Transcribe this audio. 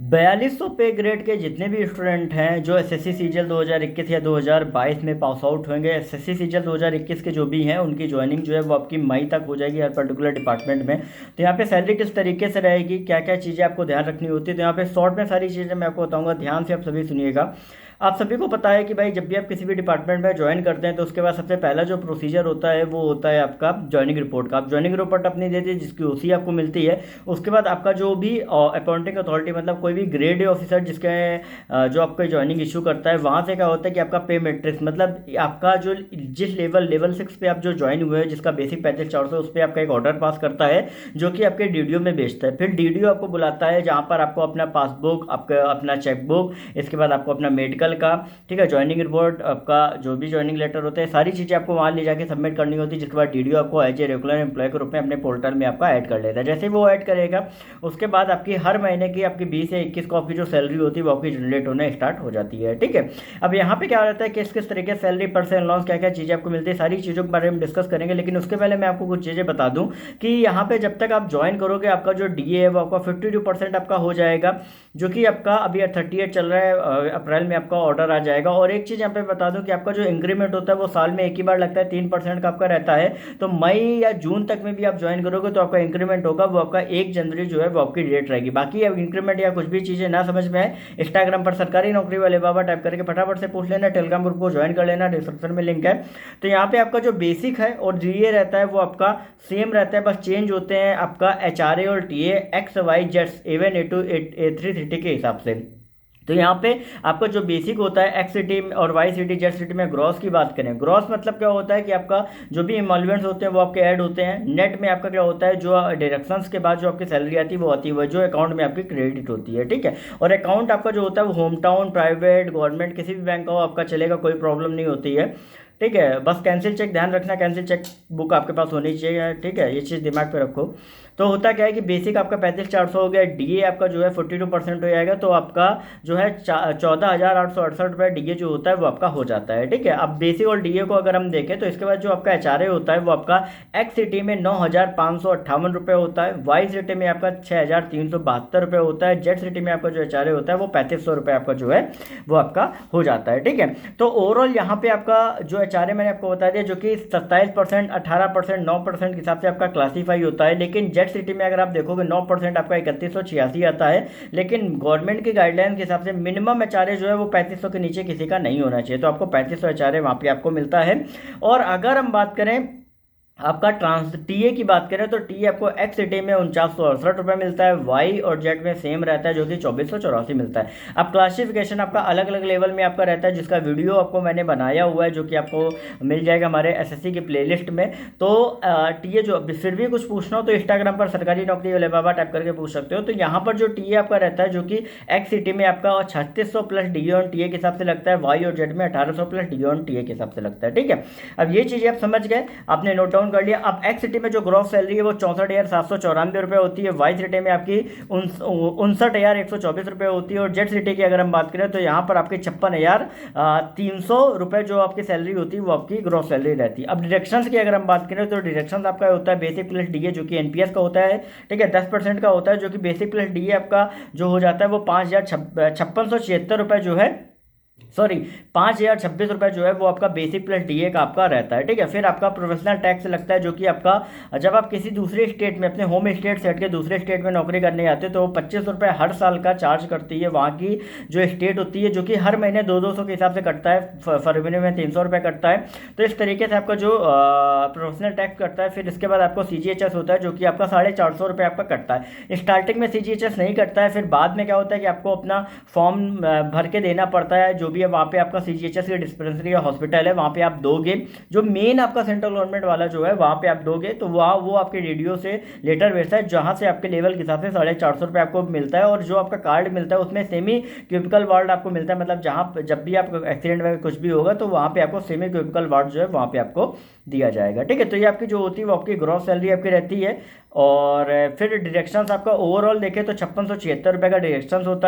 4200 पे ग्रेड के जितने भी स्टूडेंट हैं जो एसएससी सीजीएल 2021 या 2022 में पास आउट होंगे, एसएससी सीजीएल 2021 के जो भी हैं उनकी ज्वाइनिंग जो है वो आपकी मई तक हो जाएगी हर पर्टिकुलर डिपार्टमेंट में। तो यहाँ पे सैलरी किस तरीके से रहेगी, क्या क्या चीज़ें आपको ध्यान रखनी होती है, तो यहाँ पे शॉर्ट में सारी चीज़ें मैं आपको बताऊँगा, ध्यान से आप सभी सुनिएगा। आप सभी को पता है कि भाई जब भी आप किसी भी डिपार्टमेंट में ज्वाइन करते हैं तो उसके बाद सबसे पहला जो प्रोसीजर होता है वो होता है आपका ज्वाइनिंग रिपोर्ट का। आप ज्वाइनिंग रिपोर्ट अपनी देते हैं जिसकी ओसी आपको मिलती है। उसके बाद आपका जो भी अपॉइंटिंग अथॉरिटी मतलब कोई भी ग्रेड ऑफिसर जिसके जो आपको ज्वाइनिंग इशू करता है, वहाँ से क्या होता है कि आपका पे मैट्रिक्स मतलब आपका जो जिस लेवल 6 पे आप जो ज्वाइन हुए हैं जिसका बेसिक 35,400 उस पर आपका एक ऑर्डर पास करता है जो कि आपके डीडीओ में भेजता है। फिर डीडीओ आपको बुलाता है जहाँ पर आपको अपना पासबुक, आपका अपना चेकबुक, इसके बाद आपको अपना मेडिकल का, ठीक है, ज्वाइनिंग रिपोर्ट, आपका जो भी ज्वाइनिंग लेटर होता है, सारी चीज़ें आपको वहाँ ले जाके सबमिट करनी होती है। जिसके बाद डीडीओ आपको एज ए रेगुलर एम्प्लॉय के रूप में अपने पोर्टल में आपका ऐड कर लेता है। जैसे वो ऐड करेगा उसके बाद आपकी हर महीने की आपकी 20 या 21 को आपकी जो सैलरी होती है वो आपकी जनरेट होना स्टार्ट हो जाती है। ठीक है, अब यहाँ पे क्या रहता है किस किस तरीके से सैलरी पर्सन लॉन्स क्या क्या चीज़ें आपको मिलती है, सारी चीज़ों के बारे में डिस्कस करेंगे। लेकिन उसके पहले मैं आपको कुछ चीज़ें बता दूँ कि यहाँ पे जब तक आप ज्वाइन करोगे आपका जो डीए है वो आपका 52% आपका हो जाएगा, जो कि आपका अभी 38 चल रहा है, अप्रैल में आपका ऑर्डर आ जाएगा। और एक चीज़ यहाँ पे बता दूं कि आपका जो इंक्रीमेंट होता है वो साल में एक ही बार लगता है, 3% का आपका रहता है। तो मई या जून तक में भी आप ज्वाइन करोगे तो आपका इंक्रीमेंट होगा वो आपका 1 जनवरी जो है वो आपकी डेट रहेगी। बाकी अब इंक्रीमेंट या कुछ भी चीज़ें ना समझ में आए, इंस्टाग्राम पर सरकारी नौकरी वाले बाबा टाइप करके फटाफट से पूछ लेना, टेलीग्राम ग्रुप को ज्वाइन कर लेना, डिस्क्रिप्शन में लिंक है। तो यहाँ पे आपका जो बेसिक है और डीए रहता है वो आपका सेम रहता है, बस चेंज होते हैं आपका एचआरए और टीए एक्स वाई जेड्स A1 A2 A3 सिटी के हिसाब से। तो यहाँ पे आपका जो बेसिक होता है एक्स सिटी और वाई सिटी जेड सिटी में ग्रॉस की बात करें, ग्रॉस मतलब क्या होता है कि आपका जो भी इमॉल्वेंट्स होते हैं वो आपके ऐड होते हैं। नेट में आपका क्या होता है जो डिडक्शंस के बाद जो आपकी सैलरी आती है वो आती है जो अकाउंट में आपकी क्रेडिट होती है। ठीक है, और अकाउंट आपका जो होता है वो होम टाउन, प्राइवेट, गवर्नमेंट किसी भी बैंक का हो आपका चलेगा, कोई प्रॉब्लम नहीं होती है। ठीक है, बस कैंसिल चेक ध्यान रखना, कैंसिल चेक बुक आपके पास होनी चाहिए। ठीक है, ये चीज़ दिमाग पे रखो। तो होता क्या है कि बेसिक आपका 35,400 हो गया, डीए आपका जो है 42% हो जाएगा, तो आपका जो है 14,868 रुपये डीए जो होता है वो आपका हो जाता है। ठीक है, अब बेसिक और डीए को अगर हम देखें तो इसके बाद जो आपका एचआरए होता है वो आपका एक्स सिटी में 9,558 रुपये होता है, वाई सिटी में आपका 6,372 रुपये होता है, जेड सिटी में आपका जो एचआरए होता है वो 3,500 रुपये आपका जो है वो आपका हो जाता है। ठीक है, तो ओवरऑल यहाँ पे आपका जो एचआरए मैंने आपको बता दिया जो कि 27%, 18%, 9% के हिसाब से आपका क्लासीफाई होता है। लेकिन जेड सिटी में अगर आप देखोगे 9% आपका 3186 आता है, लेकिन गवर्नमेंट की गाइडलाइन के हिसाब से मिनिमम एचआरए जो है वो 3500 के नीचे किसी का नहीं होना चाहिए। तो आपको 3500 एचआरए वहाँ पे आपको मिलता है। और अगर हम बात करें आपका ट्रांस टीए की बात करें तो टीए आपको एक्स सिटी में 4968 रुपये मिलता है, वाई और जेड में सेम रहता है जो कि 2484 मिलता है। अब क्लासिफिकेशन आपका अलग अलग लेवल में आपका रहता है जिसका वीडियो आपको मैंने बनाया हुआ है जो कि आपको मिल जाएगा हमारे एसएससी की प्लेलिस्ट में। तो टीए जो फिर भी कुछ पूछना हो तो इंस्टाग्राम पर सरकारी नौकरी वाले बाबा टाइप करके पूछ सकते हो। तो यहाँ पर जो टीए आपका रहता है जो कि एक्स सिटी में आपका 3600 प्लस डीए ऑन टीए के हिसाब से लगता है, वाई और जेड में 1800 प्लस डीए ऑन टीए के हिसाब से लगता है। ठीक है, अब ये चीज़ें आप समझ गए, आपने नोट डाउन कर लिया। अब एक्स सिटी में जो ग्रॉस सैलरी है वो 64,794 होती है, वाई सिटी में आपकी 59,124 होती है, और जेड सिटी की अगर हम बात करें तो यहाँ पर आपकी 56,300 जो आपकी सैलरी होती है वो आपकी ग्रॉस सैलरी रहती है। अब डिडक्शंस की अगर हम बात करें तो डिडक्शंस आपका होता है बेसिक प्लस डीए जो कि एनपीएस का होता है। ठीक है, 10% का होता है जो कि बेसिक प्लस डीए आपका जो हो जाता है वो 5,676 जो है, सॉरी 5,026 जो है वो आपका बेसिक प्लस डीए का आपका रहता है। ठीक है, फिर आपका प्रोफेशनल टैक्स लगता है जो कि आपका जब आप किसी दूसरे स्टेट में अपने होम स्टेट से हट के दूसरे स्टेट में नौकरी करने आते हैं तो वो 2500 हर साल का चार्ज करती है वहाँ की जो स्टेट होती है, जो कि हर महीने 200 के हिसाब से कटता है, फरवरी में 300 रुपये कटता है। तो इस तरीके से आपका जो प्रोफेशनल टैक्स कटता है। फिर इसके बाद आपको CGHS होता है जो कि आपका 450 आपका कटता है। स्टार्टिंग में CGHS नहीं कटता है, फिर बाद में क्या होता है कि आपको अपना फॉर्म भर के देना पड़ता है, जो भी है वहाँ पे आपका CGHS की डिस्पेंसरी या हॉस्पिटल है वहाँ पे आप दोगे, जो मेन आपका सेंट्रल गवर्नमेंट वाला जो है वहाँ पे आप दोगे तो वहाँ वो आपके रेडियो से लेटर भेजता है जहाँ से आपके लेवल के हिसाब से 450 आपको मिलता है। और जो आपका कार्ड मिलता है उसमें सेमी क्यूबिकल वार्ड आपको मिलता है, मतलब जहाँ जब भी आपका एक्सीडेंट वगैरह कुछ भी होगा तो वहाँ पे आपको सेमी क्यूबिकल वार्ड जो है वहाँ पे आपको दिया जाएगा। ठीक है, तो ये आपकी जो होती है वो आपकी ग्रॉस सैलरी आपकी रहती है। और फिर डिडक्शंस आपका ओवरऑल देखें तो 5676 रुपये का डिडक्शंस होता है।